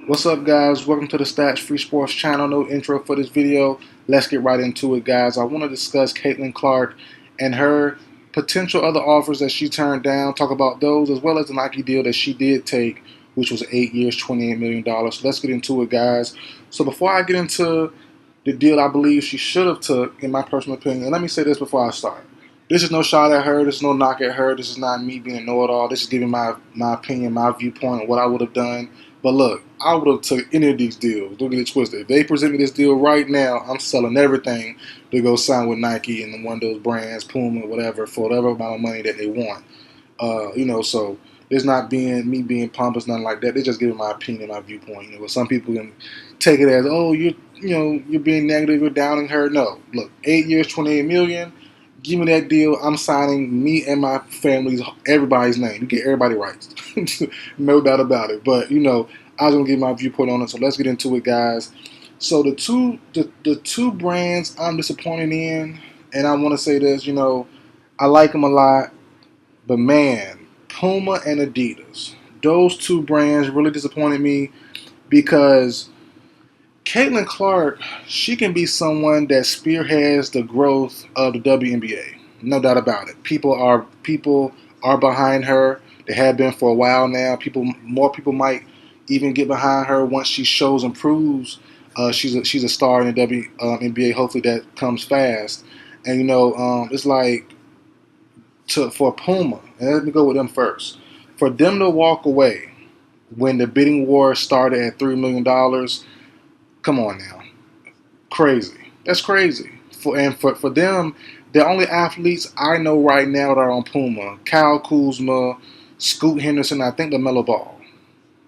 What's up, guys? Welcome to the Stats Free Sports channel. No intro for this video. Let's get right into it, guys. I want to discuss Caitlin Clark and her potential other offers that she turned down. Talk about those as well as the Nike deal that she did take, which was 8 years, $28 million. So let's get into it, guys. So before I get into the deal I believe she should have took, in my personal opinion, and let me say this before I start. This is no shot at her. This is no knock at her. This is not me being a know-it-all. This is giving my opinion, my viewpoint on what I would have done. But look, I would have took any of these deals. Don't get it twisted. If they present me this deal right now, I'm selling everything to go sign with Nike and one of those brands, Puma, whatever, for whatever amount of money that they want. So there's not being me being pompous, nothing like that. They're just giving my opinion, my viewpoint. But some people can take it as, oh, you're being negative, you're downing her. No, look, 8 years, 28 million. Give me that deal. I'm signing me and my family's, everybody's name. You get everybody rights. No doubt about it. But, I was going to give my viewpoint on it. So let's get into it, guys. So the two brands I'm disappointed in, and I want to say this, I like them a lot. But, man, Puma and Adidas, those two brands really disappointed me because Caitlin Clark, she can be someone that spearheads the growth of the WNBA. No doubt about it. People are behind her. They have been for a while now. More people might even get behind her once she shows and proves she's a star in the WNBA. Hopefully that comes fast. And it's like for Puma, and let me go with them first. For them to walk away when the bidding war started at $3 million. Come on now. Crazy. That's crazy. For them, the only athletes I know right now that are on Puma, Kyle Kuzma, Scoot Henderson, I think the Melo Ball.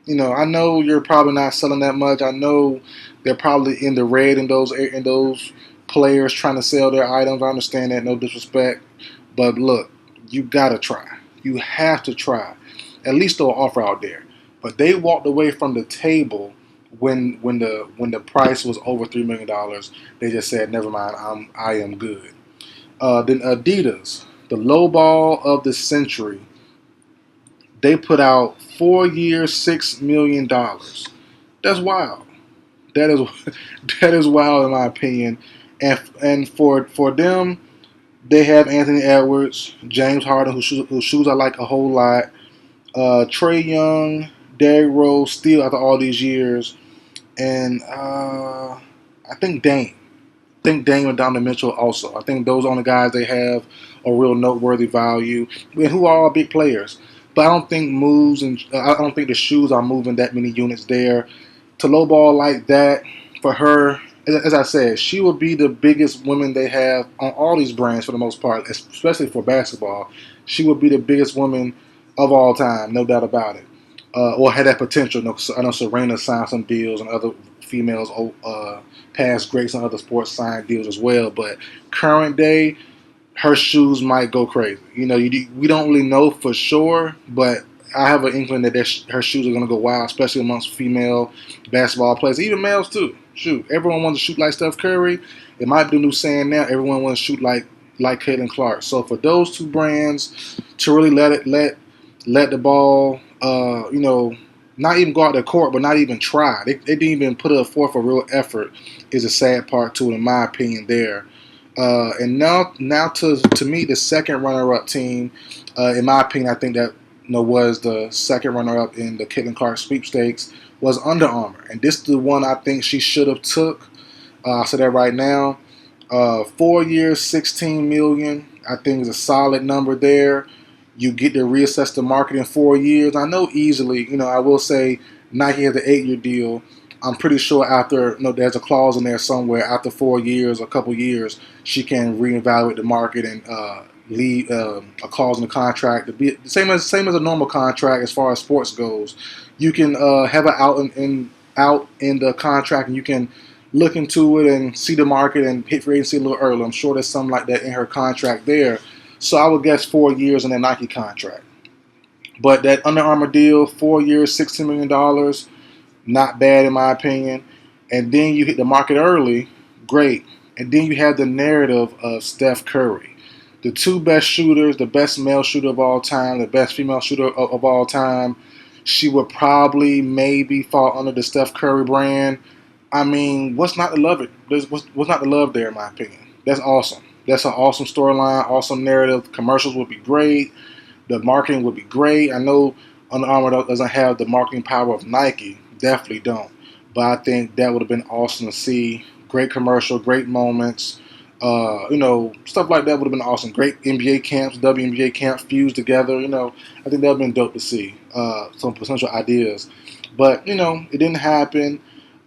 I know you're probably not selling that much. I know they're probably in the red in those players trying to sell their items. I understand that, no disrespect. But look, you gotta try. You have to try. At least throw an offer out there. But they walked away from the table when the price was over $3 million. They just said, never mind, I am good. Then Adidas, the low ball of the century, they put out 4 years, $6 million. That's wild. That is that is wild in my opinion. And for them, they have Anthony Edwards, James Harden, whose shoes I like a whole lot. Trey Young, Derrick Rose, still after all these years. And I think Dame. And Donovan Mitchell also. I think those are the guys they have a real noteworthy value, and who are all big players. But I don't think moves and I don't think the shoes are moving that many units there. To lowball like that for her, as I said, she will be the biggest woman they have on all these brands for the most part, especially for basketball. She will be the biggest woman of all time, no doubt about it. Or had that potential. I know Serena signed some deals and other females, past greats on other sports signed deals as well. But current day, her shoes might go crazy. We don't really know for sure, but I have an inkling that her shoes are going to go wild, especially amongst female basketball players, even males too. Shoot, everyone wants to shoot like Steph Curry. It might be the new saying now. Everyone wants to shoot like Caitlin Clark. So for those two brands to really let the ball, not even go out the court, but not even try. They didn't even put forth a real effort. Is a sad part to it, in my opinion. There, and now to me, the second runner-up team, in my opinion, I think that was the second runner-up in the Caitlin Clark sweepstakes was Under Armour, and this is the one I think she should have took. I'll say that right now. 4 years, $16 million. I think is a solid number there. You get to reassess the market in 4 years. I know easily, I will say Nike has an 8-year deal. I'm pretty sure after, there's a clause in there somewhere. After 4 years, a couple years, she can reevaluate the market and leave a clause in the contract to be the same as a normal contract as far as sports goes. You can have an out in the contract, and you can look into it and see the market and hit free agency a little early. I'm sure there's something like that in her contract there. So I would guess 4 years on that Nike contract. But that Under Armour deal, 4 years, $16 million, not bad in my opinion. And then you hit the market early, great. And then you have the narrative of Steph Curry. The two best shooters, the best male shooter of all time, the best female shooter of all time. She would probably maybe fall under the Steph Curry brand. I mean, what's not to love it? What's not to love there, in my opinion? That's awesome. That's an awesome storyline, awesome narrative. Commercials would be great. The marketing would be great. I know Under Armour doesn't have the marketing power of Nike. Definitely don't. But I think that would have been awesome to see. Great commercial, great moments. Stuff like that would have been awesome. Great NBA camps, WNBA camps fused together. I think that would have been dope to see. Some potential ideas. But, it didn't happen.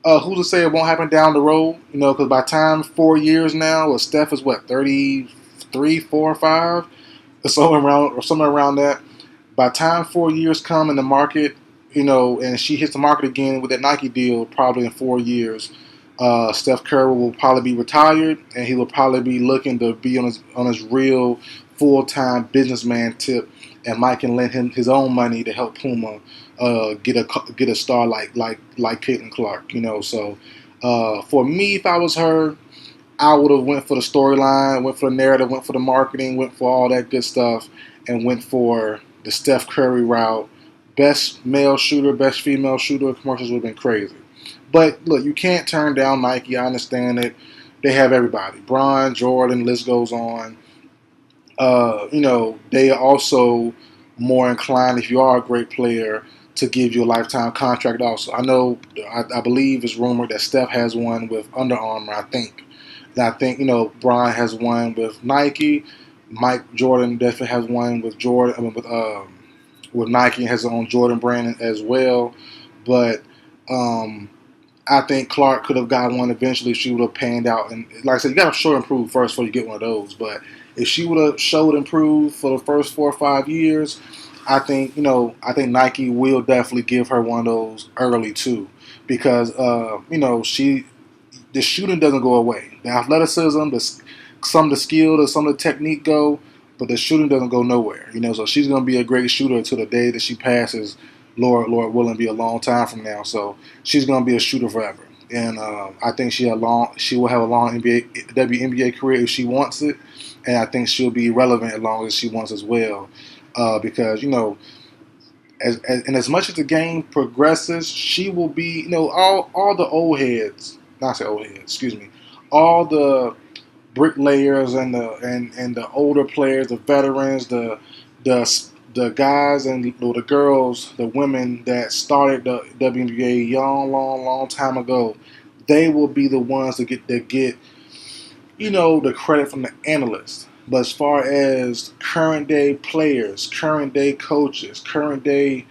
Who's to say it won't happen down the road? Because by time 4 years now, Steph is what, 33, 4, 5? Or somewhere around that. By time 4 years come in the market, and she hits the market again with that Nike deal, probably in 4 years, Steph Curry will probably be retired, and he will probably be looking to be on his real full-time businessman tip, and Mike can lend him his own money to help Puma get a star like Caitlin Clark. So for me, if I was her, I would have went for the storyline, went for the narrative, went for the marketing, went for all that good stuff, and went for the Steph Curry route. Best male shooter, best female shooter. Commercials would have been crazy. But look, you can't turn down Nike. I understand it. They have everybody. Bron, Jordan, list goes on. They are also more inclined, if you are a great player, to give you a lifetime contract also. I believe it's rumored that Steph has one with Under Armour, I think. And I think, Bron has one with Nike. Mike Jordan definitely has one with with Nike, and has his own Jordan brand as well. But I think Clark could have got one eventually if she would have panned out. And like I said, you got to show and prove first before you get one of those. But if she would have showed and proved for the first 4 or 5 years, I think Nike will definitely give her one of those early too, because the shooting doesn't go away. The athleticism, some of the skill, some of the technique go, but the shooting doesn't go nowhere. So she's going to be a great shooter until the day that she passes. Lord willing, be a long time from now. So she's going to be a shooter forever, and I think she will have a long WNBA career if she wants it, and I think she'll be relevant as long as she wants as well, because as much as the game progresses, she will be all the old heads, not say old heads, excuse me, all the bricklayers and the older players, the veterans, the guys and the girls, the women that started the WNBA long time ago, they will be the ones that get the credit from the analysts. But as far as current day players, current day coaches, current day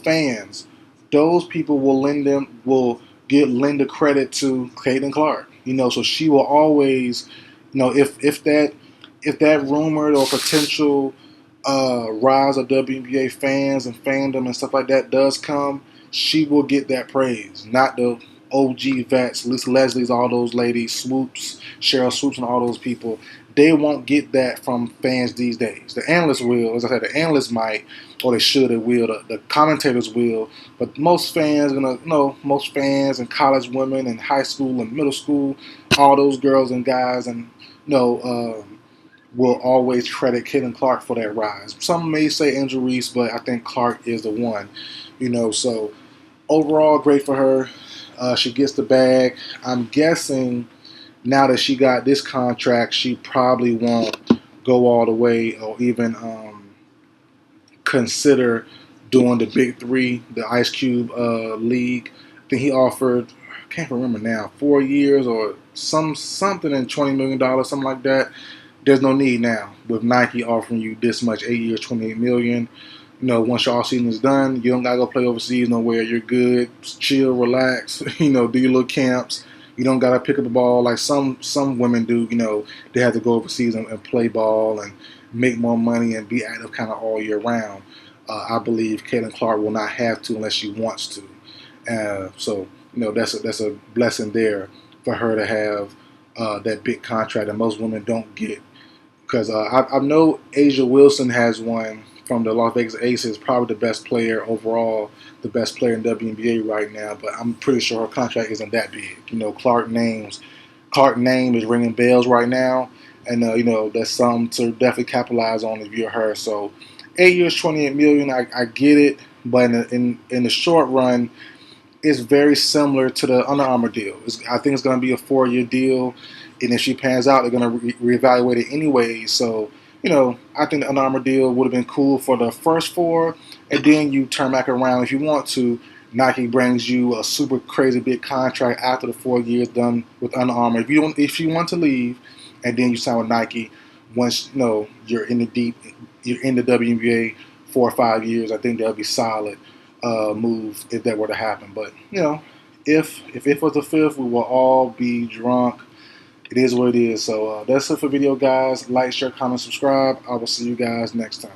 fans, those people will lend the credit to Caitlin Clark. So she will always, if that rumored or potential rise of WNBA fans and fandom and stuff like that does come, she will get that praise. Not the OG vets, Lisa Leslie's, all those ladies, Swoops, Cheryl Swoops, and all those people. They won't get that from fans these days. The analysts will, as I said, the analysts might, or they should, they will. The commentators will, but most fans and college women and high school and middle school, all those girls and guys and will always credit Caitlin Clark for that rise. Some may say Angel Reese, but I think Clark is the one. So overall, great for her. She gets the bag. I'm guessing now that she got this contract, she probably won't go all the way or even consider doing the Big Three, the Ice Cube League. I think he offered, I can't remember now, 4 years or something and $20 million, something like that. There's no need now with Nike offering you this much, 8 years, $28 million. Once your off season is done, you don't gotta go play overseas nowhere. You're good, chill, relax. Do your little camps. You don't gotta pick up the ball like some women do. They have to go overseas and play ball and make more money and be active kind of all year round. I believe Caitlin Clark will not have to unless she wants to. So that's a blessing there for her to have that big contract that most women don't get. Because I know Asia Wilson has one from the Las Vegas Aces, probably the best player overall, the best player in WNBA right now. But I'm pretty sure her contract isn't that big. Clark's name is ringing bells right now, and that's something to definitely capitalize on if you're her. So 8 years, $28 million, I get it. But in the short run, it's very similar to the Under Armour deal. I think it's going to be a 4-year deal, and if she pans out, they're going to reevaluate it anyway. So, I think the Under Armour deal would have been cool for the first 4, and then you turn back around if you want to. Nike brings you a super crazy big contract after the 4 years done with Under Armour. If you want to leave, and then you sign with Nike, once you're in the WNBA 4 or 5 years, I think that'll be solid move if that were to happen. But if it was the 5th, we will all be drunk. It is what it is. So that's it for the video, guys. Like, share, comment, subscribe. I will see you guys next time.